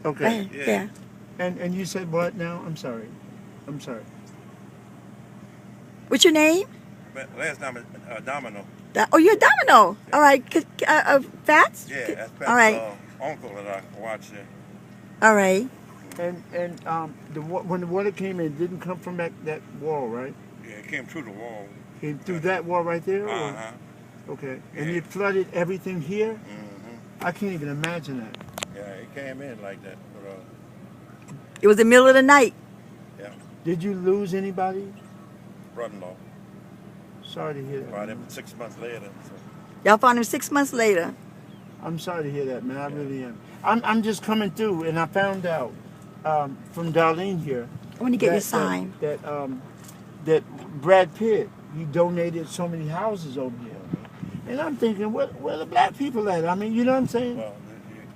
Okay. Yeah. And you said what now? I'm sorry. I'm sorry. What's your name? Last name is Domino. Oh, you're a Domino. Yeah. All right. Fats? Yeah, that's All Pat's right. uncle that I watched there. All right. And when the water came in, it didn't come from that wall, right? Yeah, it came through the wall. Came through that wall right there? Or? Uh-huh. Okay. And Yeah. it flooded everything here? Mm-hmm. I can't even imagine that. Yeah, it came in like that. But, It was the middle of the night. yeah, Did you lose anybody? brother-in-law. Sorry to hear that. Brought him 6 months later. So. Y'all found him 6 months later. I'm sorry to hear that, man. I really am. I'm just coming through, and I found out from Darlene here. I want to get your sign. That Brad Pitt, he donated so many houses over here. And I'm thinking, where the black people at? I mean, you know what I'm saying? Well,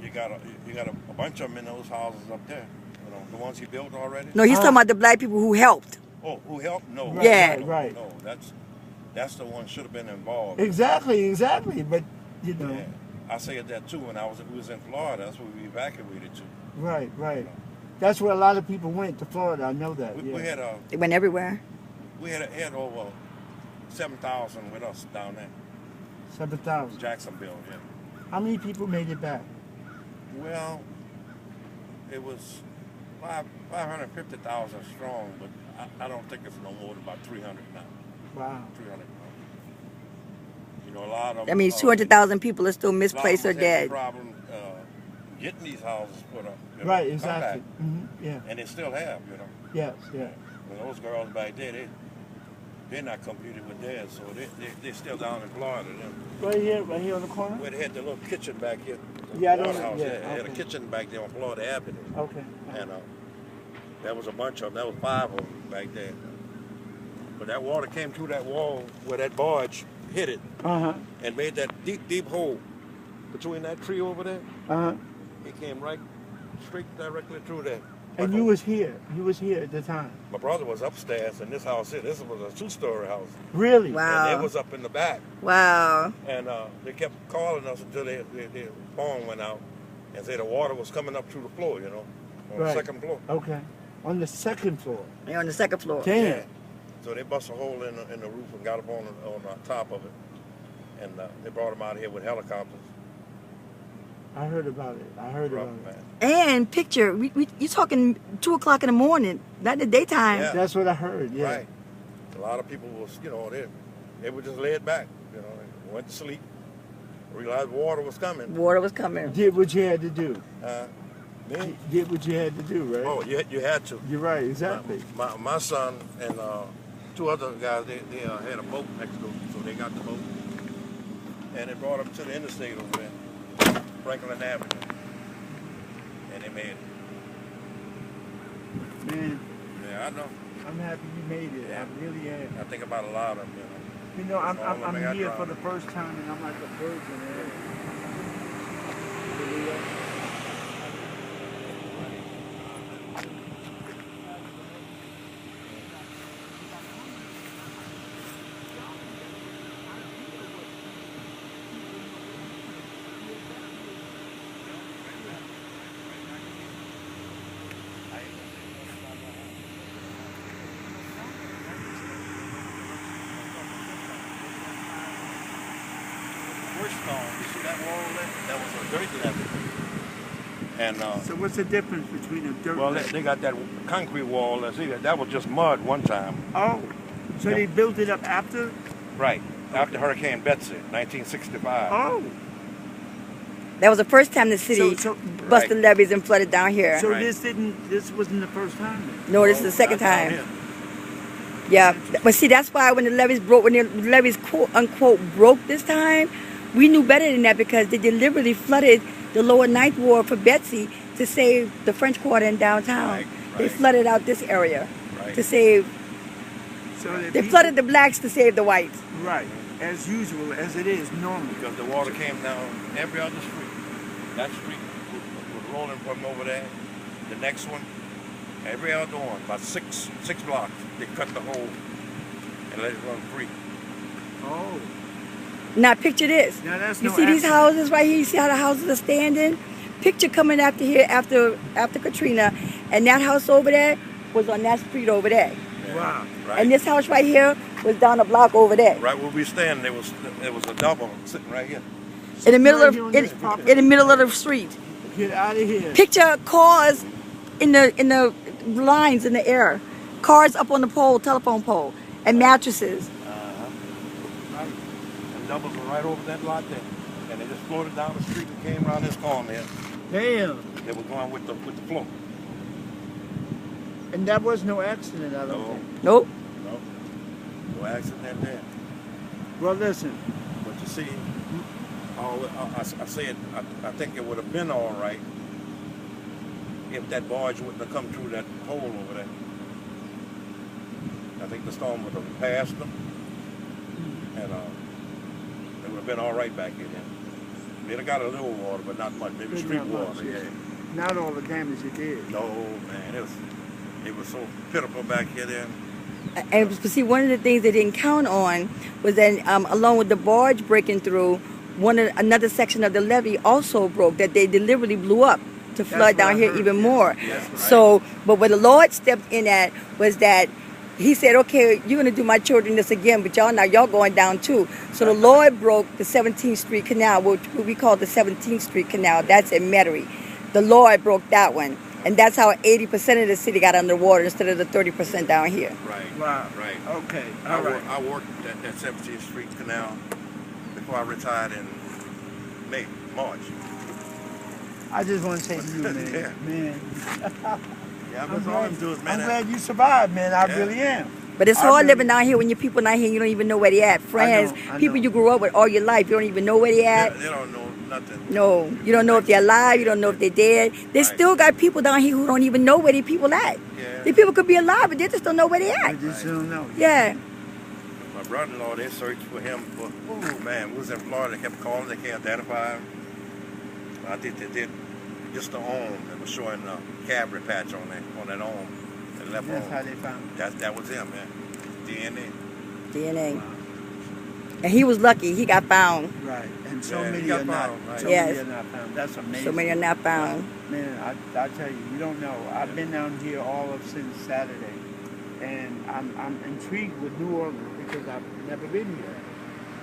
you got a bunch of them in those houses up there. You know, the ones he built already. No, he's talking about the black people who helped. Oh, who helped? No. Right, Yeah. right. No, that's the one should have been involved. Exactly. But you know. Yeah. I said that too when we was in Florida. That's where we evacuated to. Right. You know. That's where a lot of people went to Florida. I know that. We had They went everywhere. had over 7,000 with us down there. 7,000. Jacksonville, yeah. How many people made it back? Well, it was 550,000 strong, but I don't think it's no more than about 300 now. Wow. 300. You know, a lot of them. That means 200,000 people are still a lot of misplaced or them had dead. problem getting these houses put up. You know, Right. come Exactly. back. Mm-hmm. Yeah. And they still have, you know. Yes. Yeah. And those girls back there, they're not competing with theirs, so they're still down in Florida. Right here on the corner. Where they had the little kitchen back here. Yeah, I know. House, Yeah, They had a okay. kitchen back there on Florida Avenue. Okay. And there was a bunch of them. There was 5 of them back there. But that water came through that wall where that barge hit it and made that deep hole between that tree over there. It came right straight directly through there. And you was here. You was here at the time. My brother was upstairs in this house here. This was a 2-story house. Really? Wow. And they was up in the back. Wow. And they kept calling us until their phone went out and said the water was coming up through the floor, you know, on the second floor. Okay. On the second floor. They're on the second floor. Damn. Yeah. So they bust a hole in the roof and got up on the top of it. And they brought them out here with helicopters. I heard about it. Rough, man. And picture, you're talking 2 o'clock in the morning, not the daytime. Yeah. That's what I heard. Yeah. Right. A lot of people was, you know, they were just laid back, you know, they went to sleep, realized water was coming. Water was coming. Did what you had to do. Me? Did what you had to do, right? Oh, you had to. You're right. Exactly. My son and 2 other guys, they had a boat next door, so they got the boat. And they brought them to the interstate over there, Franklin Avenue. And they made it. Man, Yeah, I know. I'm happy you made it. Yeah. I really am. I think about a lot of them, you know. You know, All of them I'm got here drowned. for the first time, and I'm like a virgin. Man. First storm, you see that wall there? That was a dirt levee. And So what's the difference between a dirt? well, levee? they got that concrete wall. That was just mud one time. Oh, so they built it up after? Right. After Hurricane Betsy, 1965. Oh, That was the first time the city So- busted Right. levees and flooded down here. so Right. this wasn't the first time then? No, this is the second Not down time. here. Yeah, but see, that's why when the levees quote unquote broke this time, we knew better than that because they deliberately flooded the lower Ninth Ward for Betsy to save the French Quarter in downtown. Right, They right. flooded out this area Right. to save. So that They people- flooded the blacks to save the whites. Right, as usual, as it is normally. Because the water came down every other street. That street was rolling from over there. The next one, every other one, about six blocks. They cut the hole and let it run free. Oh, Now picture this. now that's You no see these accident. houses right here? You see how the houses are standing? Picture coming after here after Katrina, and that house over there was on that street over there. Yeah. Wow. Right. And this house right here was down the block over there. Right where we stand, there was a double sitting right here. In the middle Right of here on this property. in the middle of the street. Get out of here. Picture cars in the lines in the air. Cars up on the pole, telephone pole, and mattresses. Right. And doubles were right over that lot there. And they just floated down the street and came around this corner there. Damn. They were going with the flow. And that was no accident, I don't No. think. Nope. No accident there. Well, listen. But you see, I said, I think it would have been all right if that barge wouldn't have come through that hole over there. I think the storm would have passed them, and it would have been all right back here then. They'd have got a little water, but not much. Maybe But street not water. much, Yeah. Not all the damage it did. No, man, it was so pitiful back here then. And see, one of the things they didn't count on was that along with the barge breaking through, another section of the levee also broke that they deliberately blew up to flood what down I here heard, even yeah. more. That's right. So, but what the Lord stepped in at was that He said, okay, you're going to do my children this again, but y'all going down too. So the Lord broke the 17th Street Canal, what we call the 17th Street Canal. That's in Metairie. The Lord broke that one. And that's how 80% of the city got underwater instead of the 30% down here. Right. Wow. Right. Okay. I All right. I worked at that 17th Street Canal before I retired in March. I just want to say to you, man, Yeah. man. Yeah, that's all I'm doing, man. I'm glad you survived, man. I Yeah. really am. But it's I hard really- living down here when your people not here, you don't even know where they at. Friends, I people know. you grew up with all your life, you don't even know where they at. They don't know nothing. No, you don't know if they're alive, you don't know if they're dead. They Right. still got people down here who don't even know where these people at. Yeah. These people could be alive, but they just don't know where they I at. just don't know. Yeah. My brother-in-law, they searched for him for, oh man, we was in Florida, they kept calling, they can't identify him. I think they did just the arm that was showing a cavity patch on that arm. That left That's how arm. they found it. That was him, man. DNA. DNA. And he was lucky, he got found. Right. And so Yeah, he many got are not. found, right. So Yes. many are not found. That's amazing. So many are not found. Man, I tell you don't know. I've been down here all of since Saturday, and I'm intrigued with New Orleans because I've never been here.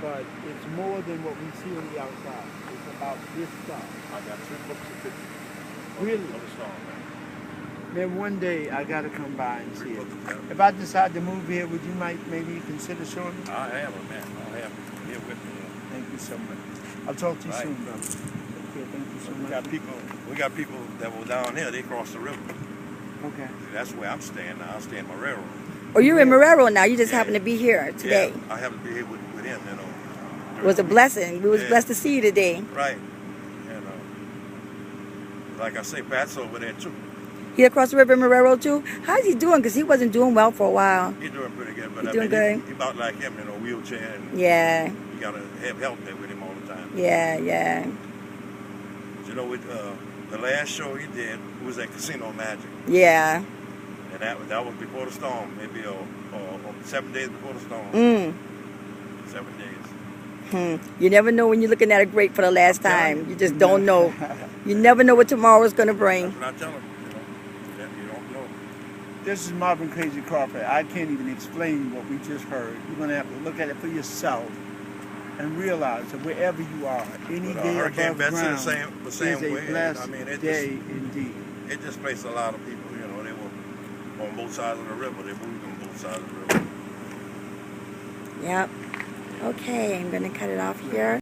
But it's more than what we see on the outside. It's about this stuff. I got 2 books of pictures. Really? Of the storm, man. Man, one day I gotta come by and see it. Yeah. If I decide to move here, would you maybe consider showing me? I have it, man. I have it here with me. Thank you so much. I'll talk to you Right. soon, brother. Okay, thank you so We got much. people that were down here, they crossed the river. Okay. That's where I'm staying now. I stay in my railroad. Or you're in Marrero now, you just Yeah. happen to be here today. Yeah, I happen to be here with him, you know. It was a blessing. We was Yeah. blessed to see you today. Right. You know. Like I say, Pat's over there too. He across the river in Marrero too? How's he doing? Because he wasn't doing well for a while. He's doing pretty good, but He I doing mean, good? he about like him, you know, wheelchair, and Yeah, you gotta have help there with him all the time. yeah, yeah. You know, with the last show he did was at Casino Magic, Yeah. and that was before the storm, maybe or 7 days before the storm. 7 days. You never know when you're looking at a grape for the last I'm telling time. you. You just don't know. You never know what tomorrow is going to bring. That's what I tell him. You know, that you don't know. This is Marvin Crazy Crawford. I can't even explain what we just heard. You're gonna have to look at it for yourself and realize that wherever you are, any But day Hurricane above Betsy ground the same is a way. blessed I mean, day indeed. it displaced a lot of people. You know, they were on both sides of the river. They moved on both sides of the river. Yep. Okay, I'm going to cut it off here.